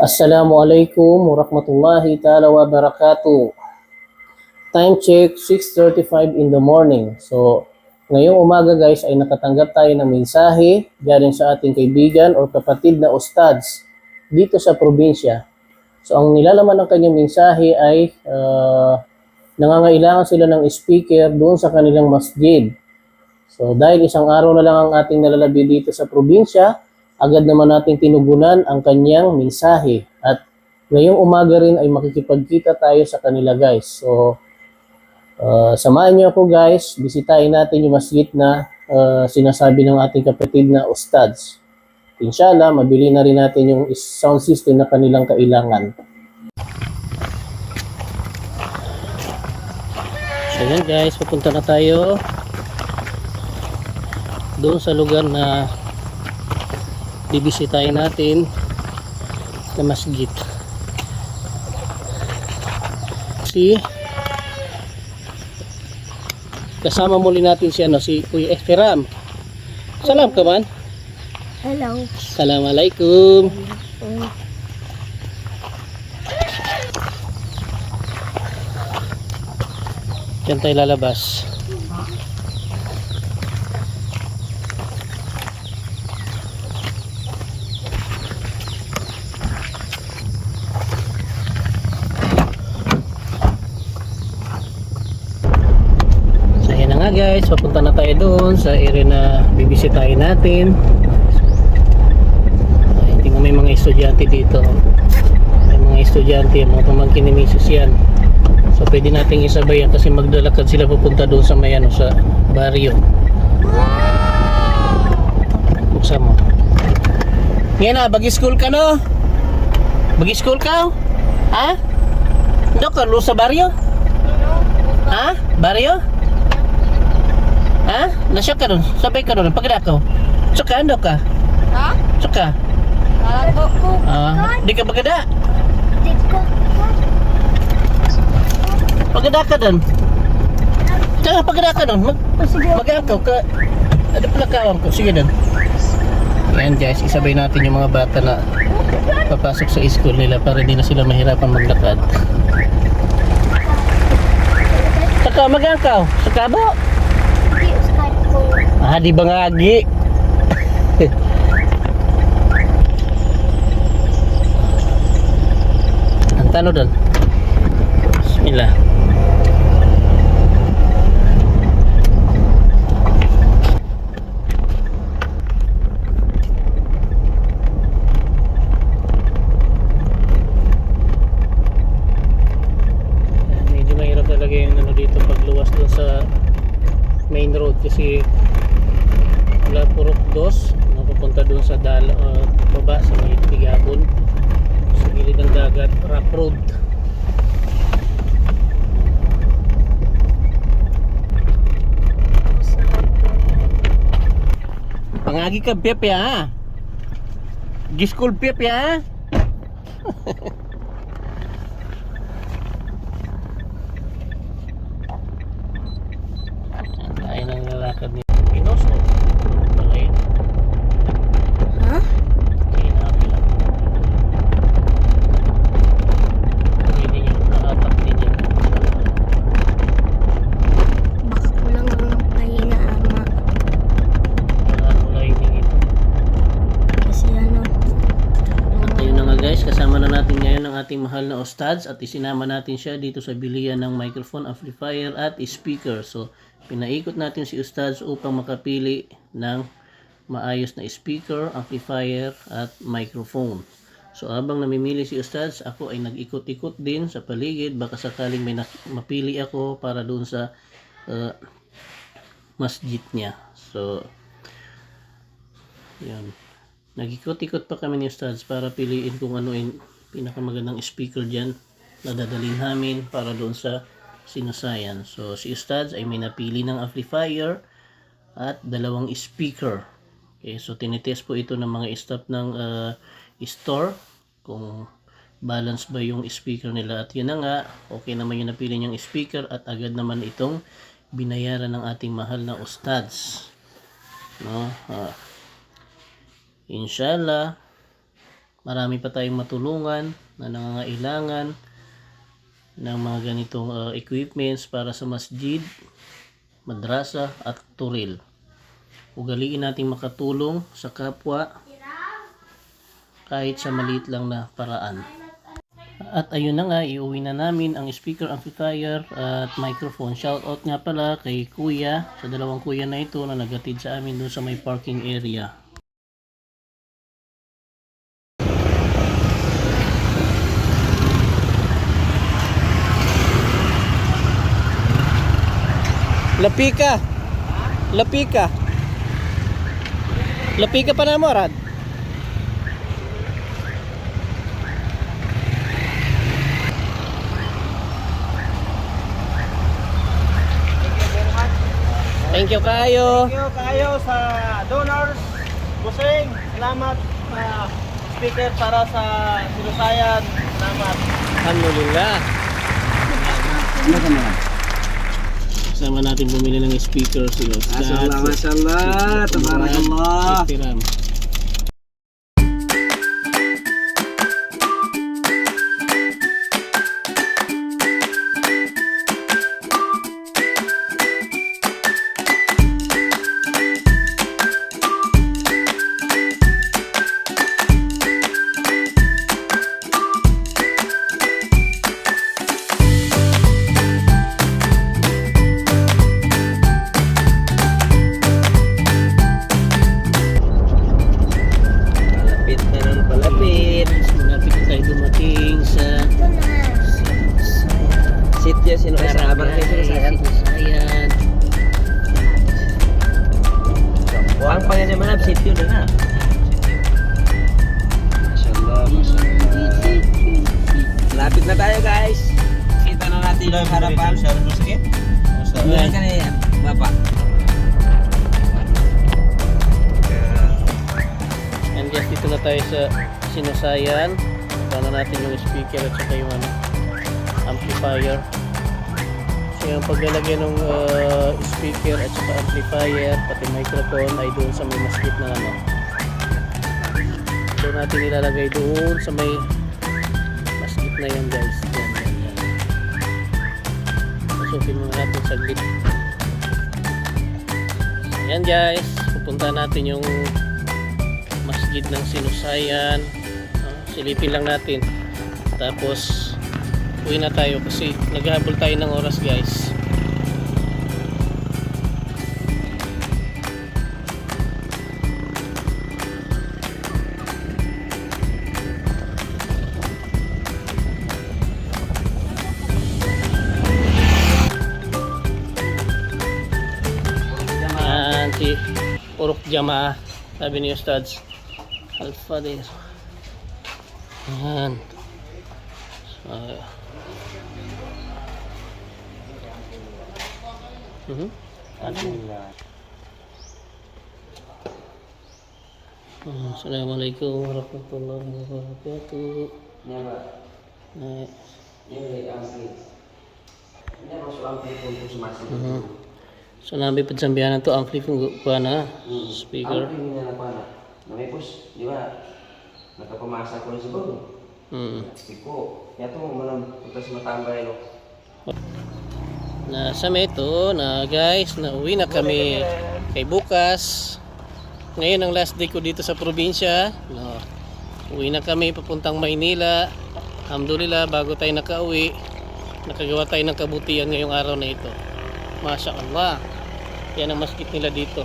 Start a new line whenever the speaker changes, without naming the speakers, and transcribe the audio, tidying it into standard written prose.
Assalamualaikum warahmatullahi ta'ala wabarakatuh. Time check, 6:35 in the morning. So, ngayong umaga guys ay nakatanggap tayo ng mensahe galing sa ating kaibigan o kapatid na ustads dito sa probinsya. So, ang nilalaman ng kanyang mensahe ay nangangailangan sila ng speaker doon sa kanilang masjid. So dahil isang araw na lang ang ating nalalabi dito sa probinsya, agad naman nating tinugunan ang kanyang mensahe. At ngayong umaga rin ay makikipagkita tayo sa kanila guys. So samahan niyo ako guys, bisitahin natin yung masjid na sinasabi ng ating kapatid na ustads. Inshallah, mabili na rin natin yung sound system na kanilang kailangan. So yan guys, papunta na tayo doon sa lugar na bibisitahin natin na masjid. Kasama muli natin si Kuya Ekram. Salam ka man.
Hello.
Assalamualaikum. Diyan tayo lalabas. Guys, papunta na tayo doon sa area na bibisitahin natin. Tingnan, may mga estudyante dito. May mga estudyante, mga pamangkin ni Mrs. yan. So pwede nating isabay yan kasi maglalakad sila papunta doon sa may sa baryo. Buksan mo. Ngayon na, bagi-school ka no? Bagi-school ka? Ha? Hindi ka, lo sa baryo? Ha? Baryo? Ha? Nasya ka doon? Sabay ka doon? Pagdakaw? Suka, ano ka?
Ha?
Suka?
Lago ko.
Di ka pagda?
Di ko.
Pagda ka doon? Saka pagda ka doon? Mag-akaw ka. Ano pala kawang ko? Sige doon. Ayan guys, isabay natin yung mga bata na papasok sa school nila para hindi na sila mahirapan maglakad. Saka mag-akaw? Saka bo? Di ba nga agi? Ang tano doon. Bismillah. Medyo mahirap talaga yung dito pagluwas doon sa main road kasi wala purok dos napupunta doon sa baba sa may Tigabon sa gilid ng dagat, rough road. Pangagi ka Pepe ha, giskul Pepe ha. Ayun ang lalakad ni Pinoso.
Ha? Baka kulang lang ng pahina ama. Kasi
At ayun na nga guys, kasama na natin ngayon ang ating mahal na ustads at isinama natin siya dito sa bilihan ng microphone, amplifier at speaker. So pinaikot natin si ustads upang makapili ng maayos na speaker, amplifier at microphone. So habang namimili si ustads, ako ay nag-ikot-ikot din sa paligid, baka sakaling may mapili ako para doon sa masjid niya. So yun, nag-ikot-ikot pa kami ni ustads para piliin kung ano yung pinakamagandang speaker dyan na dadalhin namin para doon sa sinasayan. So si ustads ay may napili ng amplifier at dalawang speaker. Okay, so tinitest po ito ng mga staff ng store kung balance ba yung speaker nila, at yun na nga, okay naman yung napili niyang speaker at agad naman itong binayaran ng ating mahal na ustads, no? Inshallah marami pa tayong matulungan na nangangailangan ng mga ganitong equipments para sa masjid, madrasa at turil. Ugaliin nating makatulong sa kapwa kahit sa maliit lang na paraan. At ayun na nga, iuwi na namin ang speaker, amplifier at microphone. Shoutout nga pala kay kuya, sa dalawang kuya na ito na nagatid sa amin doon sa may parking area. Lapika! Lapika! Lapika pa na mo, Rad? Thank you kayo.
Thank you kayo sa donors. Busing, salamat sa speaker para sa Sinusayan. Salamat.
Alhamdulillah. Sama natin bumili ng speaker sila.
Masyaallah, masyaallah. Tabarakallah.
Ihtiram.
Palapit na ng palapit.
Malapit na tayo dumating sa
Ito na.
Sityo Sinusayan. Barangay Sinusayan.
Sinusayan.
Ang pangyayamanan, sityo na na. Masyaallah, masyaallah. Lapit na tayo guys. Kita na natin yung harapan. Bukan ka na yan, Bapak.
And guys, dito na tayo sa Sinusayan. Paano natin yung speaker at saka yung amplifier. So yung paglalagay ng speaker at saka amplifier pati microphone ay doon sa may masjid na doon natin ilalagay doon sa may masjid na yan guys. Yan. Pasukin muna natin saglit. Ayan guys, pupunta natin yung masjid ng Sinusayan. Silipin lang natin. Tapos uwi na tayo kasi naghahabol tayo ng oras guys. Yan si Uruk Jamaah, sabi ni Ustads Al-Fadhil. Yan.
Alhamdulillah.
Assalamualaikum warahmatullahi wabarakatuh.
Ini apa?
Nah,
Ini ampli. Ini masuk ampli untuk semasa
so nabi pagsambihan to ampli kung na speaker.
Ampli ini apa nak? Namanya pus, di ba? Nakapamasa ko rin sa bago. Iko, yato mo man putas matambay no.
Nasa ito na guys, nauwi na kami kay bukas. Ngayon ang last day ko dito sa probinsya. No. Uwi na kami papuntang Maynila. Alhamdulillah, bago tayo nakauwi, nakagawa tayo ng kabutihan ngayong araw na ito. Masya Allah. Yan ang masjid nila dito.